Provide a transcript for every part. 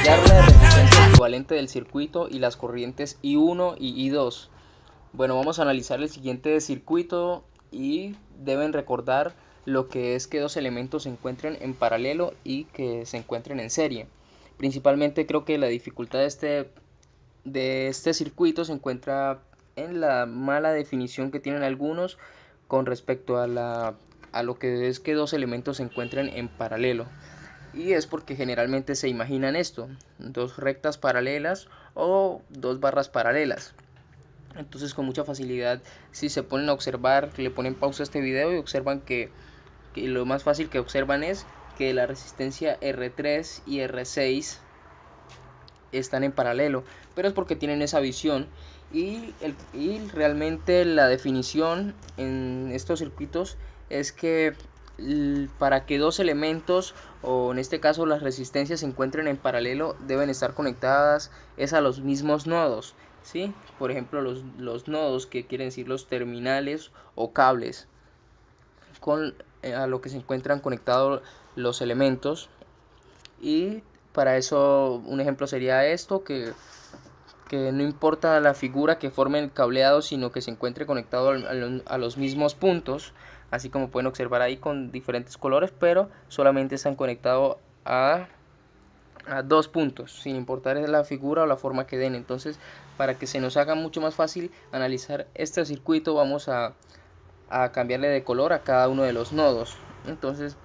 hallar la resistencia equivalente del circuito y las corrientes I1 y I2. Bueno, vamos a analizar el siguiente circuito y deben recordar lo que es que dos elementos se encuentren en paralelo y que se encuentren en serie. Principalmente creo que la dificultad de este circuito se encuentra en la mala definición que tienen algunos con respecto a lo que es que dos elementos se encuentren en paralelo. Y es porque generalmente se imaginan esto, dos rectas paralelas o dos barras paralelas. Entonces con mucha facilidad, si se ponen a observar, le ponen pausa a este video y observan que lo más fácil que observan es que la resistencia R3 y R6 están en paralelo, pero es porque tienen esa visión y realmente la definición en estos circuitos es que para que dos elementos o en este caso las resistencias se encuentren en paralelo deben estar conectadas es a los mismos nodos, ¿sí? Por ejemplo los nodos que quieren decir los terminales o cables con a lo que se encuentran conectados los elementos. Y para eso un ejemplo sería esto, que no importa la figura que forme el cableado, sino que se encuentre conectado a los mismos puntos, así como pueden observar ahí con diferentes colores, pero solamente están conectados a dos puntos, sin importar la figura o la forma que den. Entonces, para que se nos haga mucho más fácil analizar este circuito, vamos a cambiarle de color a cada uno de los nodos. Entonces,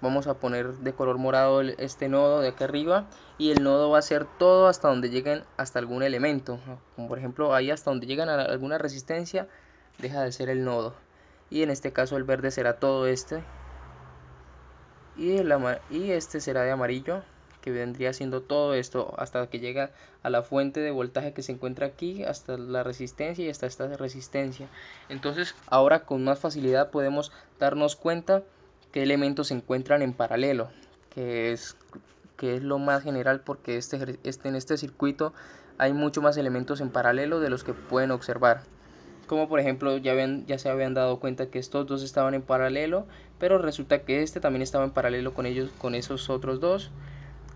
vamos a poner de color morado este nodo de aquí arriba y el nodo va a ser todo hasta donde lleguen hasta algún elemento, como por ejemplo ahí hasta donde llegan a alguna resistencia deja de ser el nodo, y en este caso el verde será todo este y este será de amarillo, que vendría siendo todo esto hasta que llega a la fuente de voltaje que se encuentra aquí, hasta la resistencia y hasta esta resistencia. Entonces ahora con más facilidad podemos darnos cuenta qué elementos se encuentran en paralelo, que es, que es lo más general, porque en este circuito hay mucho más elementos en paralelo de los que pueden observar. Como por ejemplo ya se habían dado cuenta que estos dos estaban en paralelo, pero resulta que este también estaba en paralelo con ellos, con esos otros dos.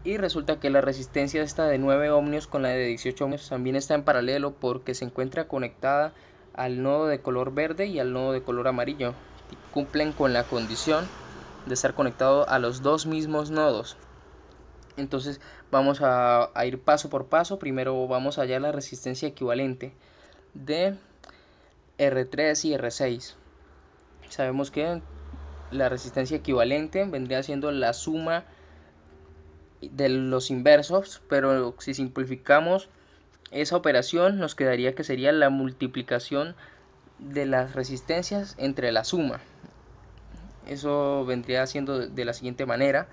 Y resulta que la resistencia esta de 9 ohmios con la de 18 ohmios también está en paralelo, porque se encuentra conectada al nodo de color verde y al nodo de color amarillo. Cumplen con la condición de estar conectado a los dos mismos nodos. Entonces vamos a ir paso por paso. Primero vamos a hallar la resistencia equivalente de R3 y R6. Sabemos que la resistencia equivalente vendría siendo la suma de los inversos, pero si simplificamos esa operación nos quedaría que sería la multiplicación de las resistencias entre la suma. Eso vendría siendo de la siguiente manera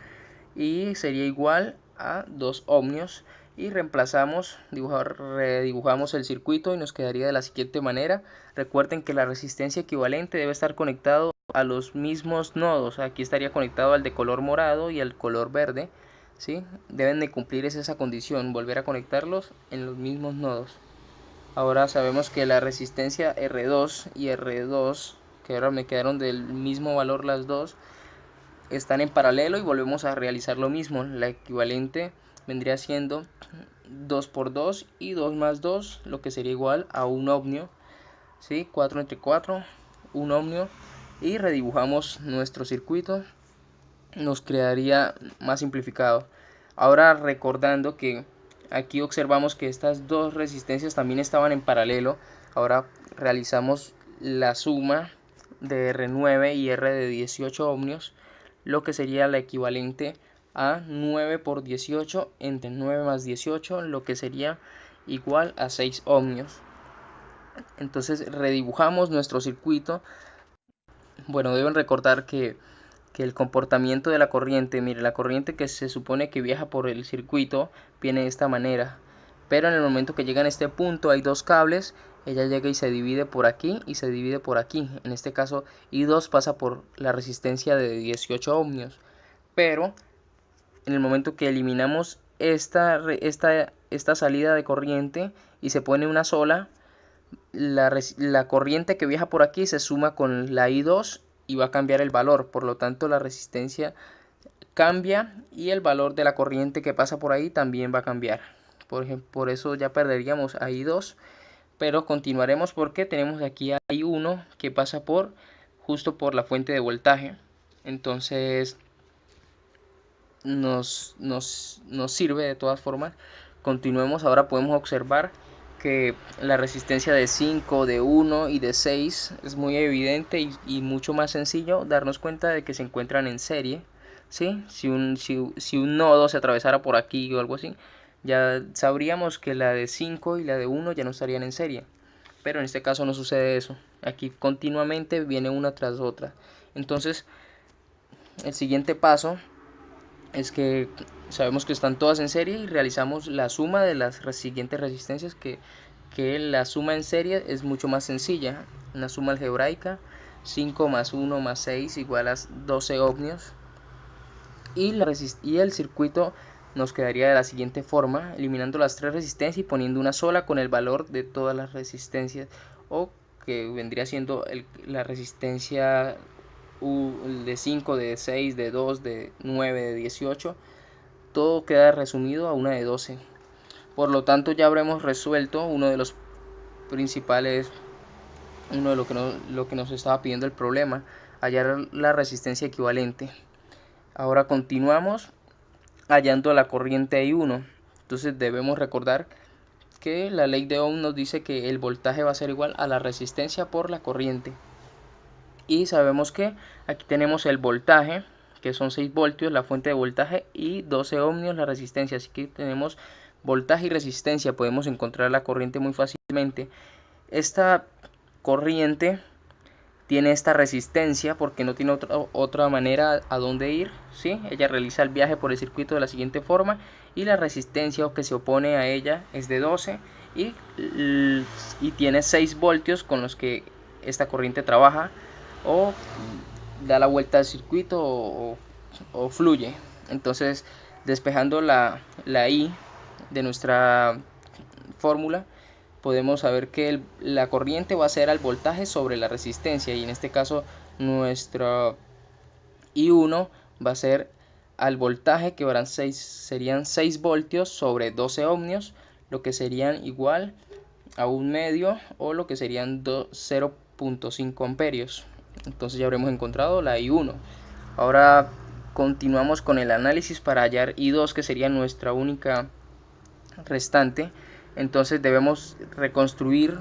y sería igual a 2 ohmios, y redibujamos el circuito y nos quedaría de la siguiente manera. Recuerden que la resistencia equivalente debe estar conectado a los mismos nodos. Aquí estaría conectado al de color morado y al color verde, ¿sí? Deben de cumplir esa condición, volver a conectarlos en los mismos nodos. Ahora sabemos que la resistencia R2 y R2, que ahora me quedaron del mismo valor las dos, están en paralelo y volvemos a realizar lo mismo. La equivalente vendría siendo 2 por 2 y 2 más 2, lo que sería igual a 1 ohmio, ¿sí? 4 entre 4, 1 ohmio, y redibujamos nuestro circuito, nos quedaría más simplificado. Ahora recordando que aquí observamos que estas dos resistencias también estaban en paralelo, ahora realizamos la suma de R9 y R de 18 ohmios, lo que sería la equivalente a 9 por 18 entre 9 más 18, lo que sería igual a 6 ohmios. Entonces redibujamos nuestro circuito. Bueno, deben recordar que el comportamiento de la corriente, mire, la corriente que se supone que viaja por el circuito viene de esta manera, pero en el momento que llega a este punto hay dos cables, ella llega y se divide por aquí y se divide por aquí. En este caso I2 pasa por la resistencia de 18 ohmios, pero en el momento que eliminamos esta salida de corriente y se pone una sola, la corriente que viaja por aquí se suma con la I2 y va a cambiar el valor, por lo tanto la resistencia cambia y el valor de la corriente que pasa por ahí también va a cambiar. Por ejemplo, por eso ya perderíamos a I2, pero continuaremos porque tenemos aquí a I1 que pasa justo por la fuente de voltaje. Entonces nos sirve de todas formas. Continuemos. Ahora podemos observar que la resistencia de 5, de 1 y de 6 es muy evidente y mucho más sencillo darnos cuenta de que se encuentran en serie, ¿sí? Si un nodo se atravesara por aquí o algo así, ya sabríamos que la de 5 y la de 1 ya no estarían en serie, pero en este caso no sucede eso. Aquí continuamente viene una tras otra. Entonces el siguiente paso es que sabemos que están todas en serie y realizamos la suma de las siguientes resistencias, que la suma en serie es mucho más sencilla, una suma algebraica. 5 más 1 más 6 igual a 12 ohmios, y el circuito nos quedaría de la siguiente forma, eliminando las tres resistencias y poniendo una sola con el valor de todas las resistencias, o que vendría siendo la resistencia de 5, de 6, de 2, de 9, de 18, todo queda resumido a una de 12. Por lo tanto, ya habremos resuelto uno de los principales, uno de lo que nos estaba pidiendo el problema, hallar la resistencia equivalente. Ahora continuamos hallando la corriente I1. Entonces debemos recordar que la ley de Ohm nos dice que el voltaje va a ser igual a la resistencia por la corriente. Y sabemos que aquí tenemos el voltaje, que son 6 voltios la fuente de voltaje, y 12 ohmios la resistencia. Así que tenemos voltaje y resistencia, podemos encontrar la corriente muy fácilmente. Esta corriente tiene esta resistencia porque no tiene otra manera a dónde ir, ¿sí? Ella realiza el viaje por el circuito de la siguiente forma, y la resistencia que se opone a ella es de 12 y tiene 6 voltios con los que esta corriente trabaja o da la vuelta al circuito o fluye. Entonces, despejando la I de nuestra fórmula, podemos saber que la corriente va a ser al voltaje sobre la resistencia, y en este caso nuestro I1 va a ser al voltaje, que serían 6 voltios sobre 12 ohmios, lo que serían igual a un medio, o lo que serían 0.5 amperios. Entonces ya habremos encontrado la I1. Ahora continuamos con el análisis para hallar I2, que sería nuestra única restante. Entonces debemos reconstruir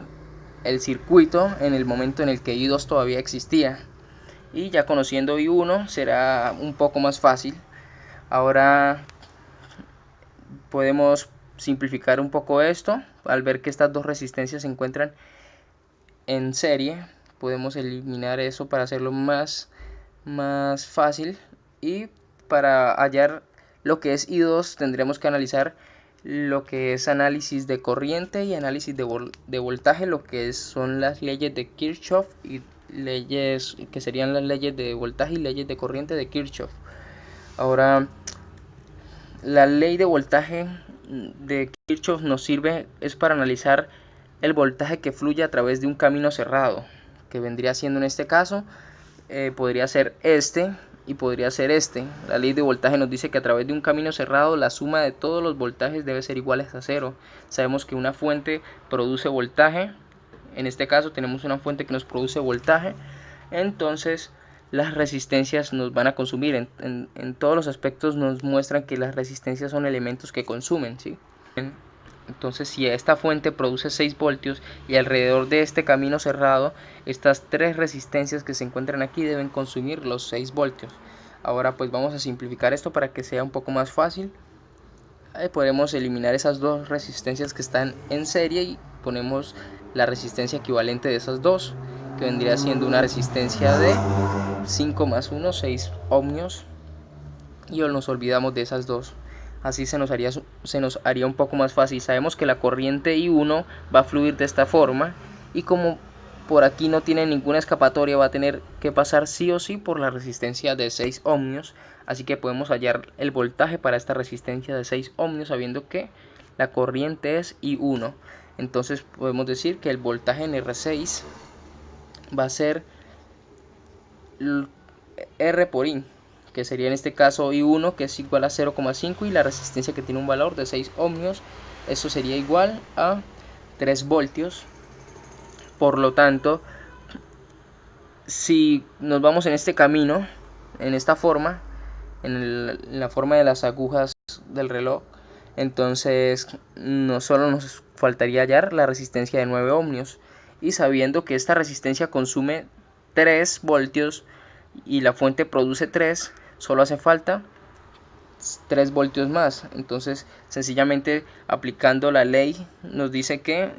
el circuito en el momento en el que I2 todavía existía, y ya conociendo I1 será un poco más fácil. Ahora podemos simplificar un poco esto al ver que estas dos resistencias se encuentran en serie. Podemos eliminar eso para hacerlo más fácil, y para hallar lo que es I2 tendremos que analizar lo que es análisis de corriente y análisis de voltaje, lo que son las leyes de Kirchhoff, y leyes que serían las leyes de voltaje y leyes de corriente de Kirchhoff. Ahora, la ley de voltaje de Kirchhoff nos sirve es para analizar el voltaje que fluye a través de un camino cerrado, que vendría siendo en este caso, podría ser este y podría ser este. La ley de voltaje nos dice que a través de un camino cerrado la suma de todos los voltajes debe ser iguales a 0. Sabemos que una fuente produce voltaje, en este caso tenemos una fuente que nos produce voltaje, entonces las resistencias nos van a consumir. En todos los aspectos nos muestran que las resistencias son elementos que consumen, ¿sí? Entonces, si esta fuente produce 6 voltios y alrededor de este camino cerrado, estas tres resistencias que se encuentran aquí deben consumir los 6 voltios. Ahora pues vamos a simplificar esto para que sea un poco más fácil. Podemos eliminar esas dos resistencias que están en serie y ponemos la resistencia equivalente de esas dos, que vendría siendo una resistencia de 5 más 1, 6 ohmios, y nos olvidamos de esas dos. Así se nos haría un poco más fácil. Sabemos que la corriente I1 va a fluir de esta forma, y como por aquí no tiene ninguna escapatoria, va a tener que pasar sí o sí por la resistencia de 6 ohmios. Así que podemos hallar el voltaje para esta resistencia de 6 ohmios sabiendo que la corriente es I1. Entonces podemos decir que el voltaje en R6 va a ser R por I, que sería en este caso I1, que es igual a 0,5, y la resistencia que tiene un valor de 6 ohmios. Eso sería igual a 3 voltios. Por lo tanto, si nos vamos en este camino, en esta forma, en la forma de las agujas del reloj, entonces no solo nos faltaría hallar la resistencia de 9 ohmios, y sabiendo que esta resistencia consume 3 voltios y la fuente produce 3, solo hace falta 3 voltios más. Entonces sencillamente aplicando la ley nos dice que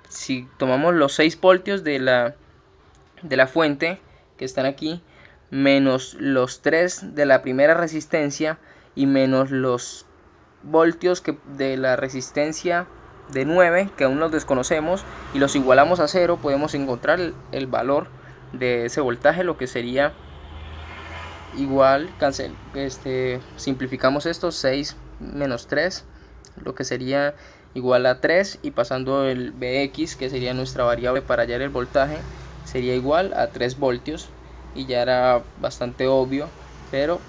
si tomamos los 6 voltios de la fuente que están aquí, menos los 3 de la primera resistencia y menos los voltios de la resistencia de 9, que aún los desconocemos, y los igualamos a 0, podemos encontrar el valor de ese voltaje, lo que sería igual, simplificamos esto, 6 menos 3, lo que sería igual a 3, y pasando el Bx, que sería nuestra variable para hallar el voltaje, sería igual a 3 voltios, y ya era bastante obvio, pero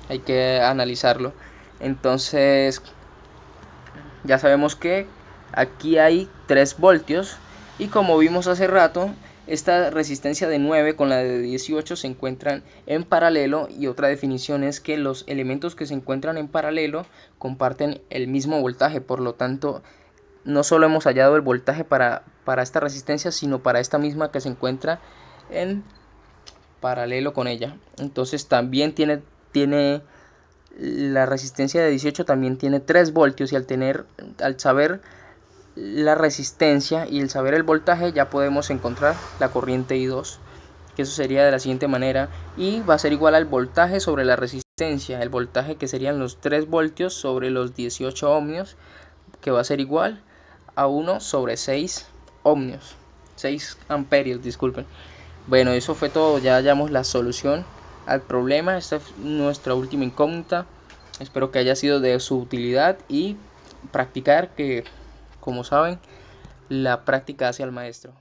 hay que analizarlo. Entonces ya sabemos que aquí hay 3 voltios, y como vimos hace rato, esta resistencia de 9 con la de 18 se encuentran en paralelo, y otra definición es que los elementos que se encuentran en paralelo comparten el mismo voltaje. Por lo tanto, no solo hemos hallado el voltaje para esta resistencia, sino para esta misma que se encuentra en paralelo con ella. Entonces también tiene la resistencia de 18 también tiene 3 voltios, y al saber la resistencia y el saber el voltaje, ya podemos encontrar la corriente I2, que eso sería de la siguiente manera, y va a ser igual al voltaje sobre la resistencia, el voltaje que serían los 3 voltios sobre los 18 ohmios, que va a ser igual a 1 sobre 6 ohmios, 6 amperios, disculpen. Bueno, eso fue todo, ya hallamos la solución al problema. Esta es nuestra última incógnita. Espero que haya sido de su utilidad, y practicar, que como saben, la práctica hace al maestro.